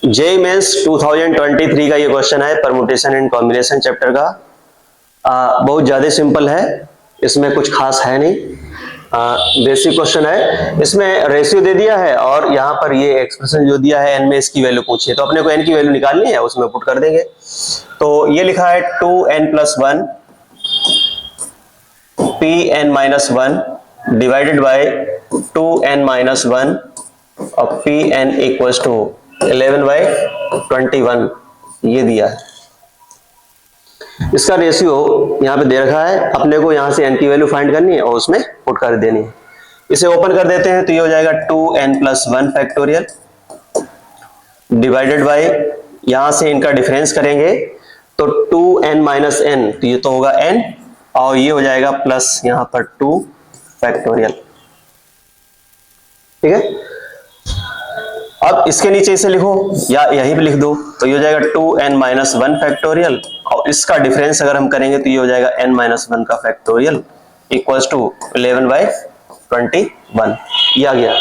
JEE mains 2023 का ये question है परमुटेशन एंड कॉम्बिनेशन चैप्टर का। बहुत ज्यादा सिंपल है, इसमें कुछ खास है नहीं, बेसिक क्वेश्चन है। इसमें रेशियो दे दिया है और यहाँ पर ये एक्सप्रेशन जो दिया है एन में इसकी वैल्यू पूछी है, तो अपने को एन की वैल्यू निकालनी है, उसमें पुट कर देंगे। तो ये लिखा है 2n+1 pn-1 divided by 2n-1 और pn इक्वल्स टू 11/21 ये दिया है। इसका रेशियो यहाँ पे दे रखा है, अपने को यहाँ से n की वैल्यू फाइंड करनी है और उसमें पुट कर देनी है। इसे ओपन कर देते हैं तो ये हो जाएगा 2n+1 फैक्टोरियल डिवाइडेड बाय, यहाँ से इनका डिफरेंस करेंगे तो 2n-n, तो ये तो होगा n और ये हो जाएगा प्लस यहाँ पर 2 फैक्टोरियल। ठीक है, अब इसके नीचे इसे लिखो या यहीं पे लिख दो, तो ये हो जाएगा 2n-1 फैक्टोरियल और इसका डिफरेंस अगर हम करेंगे तो ये हो जाएगा n-1 का फैक्टोरियल इक्वल्स टू 11/21। ये आ गया।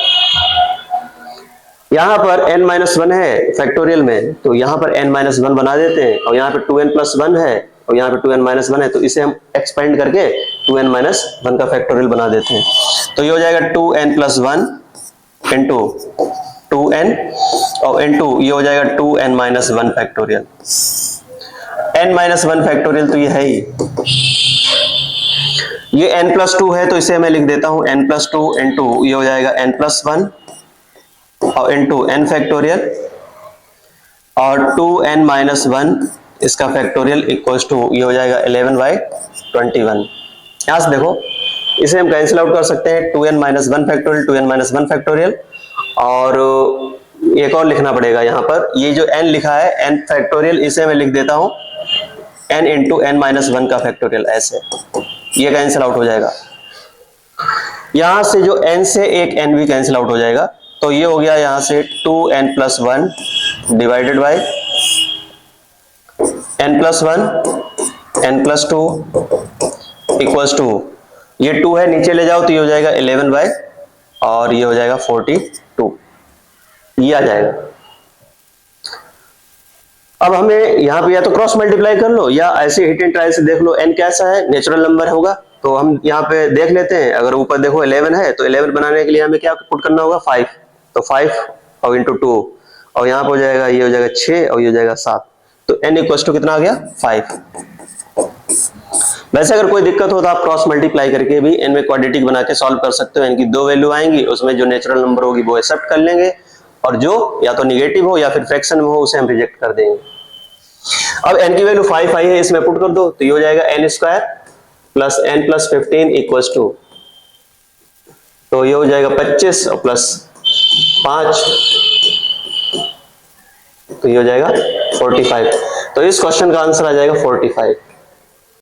यहां पर n-1 है फैक्टोरियल में, तो यहां पर n-1 बना देते हैं और यहां पे 2n+1 है और यहां पे 2n-1 है, तो इसे हम एक्सपेंड करके 2n-1 का फैक्टोरियल बना देते हैं। तो ये हो जाएगा 2n+1 इंटू 2n और इंटू ये हो जाएगा 2n-1 फैक्टोरियल। n-1 फैक्टोरियल तो ये है ही, ये n+2 है तो इसे मैं लिख देता हूं n+2 इंटू ये हो जाएगा n+1 और इंटू n फैक्टोरियल और 2n-1 इसका फैक्टोरियल इक्वल्स टू ये हो जाएगा 11/21। यहां से देखो इसे हम कैंसिल आउट कर सकते हैं, 2n-1 फैक्टोरियल 2n-1 फैक्टोरियल, और एक और लिखना पड़ेगा यहाँ पर, ये जो n लिखा है n फैक्टोरियल इसे मैं लिख देता हूं n इंटू n-1 का फैक्टोरियल, ऐसे ये कैंसिल आउट हो जाएगा। यहां से जो n से एक n भी कैंसिल आउट हो जाएगा, तो ये हो गया यहां से 2n+1 divided by n+1 n+2 equals to, ये 2 है नीचे ले जाओ तो ये हो जाएगा 11 और ये हो जाएगा 42, ये आ जाएगा। अब हमें यहाँ पे या तो क्रॉस मल्टीप्लाई कर लो या ऐसे हिट एंड ट्रायल से देख लो n कैसा है, नेचुरल नंबर होगा, तो हम यहाँ पे देख लेते हैं। अगर ऊपर देखो 11 है तो 11 बनाने के लिए हमें क्या पुट करना होगा 5, तो 5 और इंटू 2 और यहाँ पे हो जाएगा ये हो जाएगा 6 और ये हो जाएगा 7, तो n इक्वल्स टू कितना आ गया 5। वैसे अगर कोई दिक्कत हो तो आप क्रॉस मल्टीप्लाई करके भी n में क्वाड्रेटिक बना के सॉल्व कर सकते हो। n की 2 वैल्यू आएंगी, उसमें जो नेचुरल नंबर होगी वो एक्सेप्ट कर लेंगे और जो या तो निगेटिव हो या फिर फ्रैक्शन में हो उसे हम रिजेक्ट कर देंगे। अब n की वैल्यू 5 आई है, इसमें पुट कर दो तो ये हो जाएगा n² plus n+15 equals to, तो ये हो जाएगा 25 और प्लस 5 तो ये हो जाएगा 45। तो इस क्वेश्चन का आंसर आ जाएगा 45।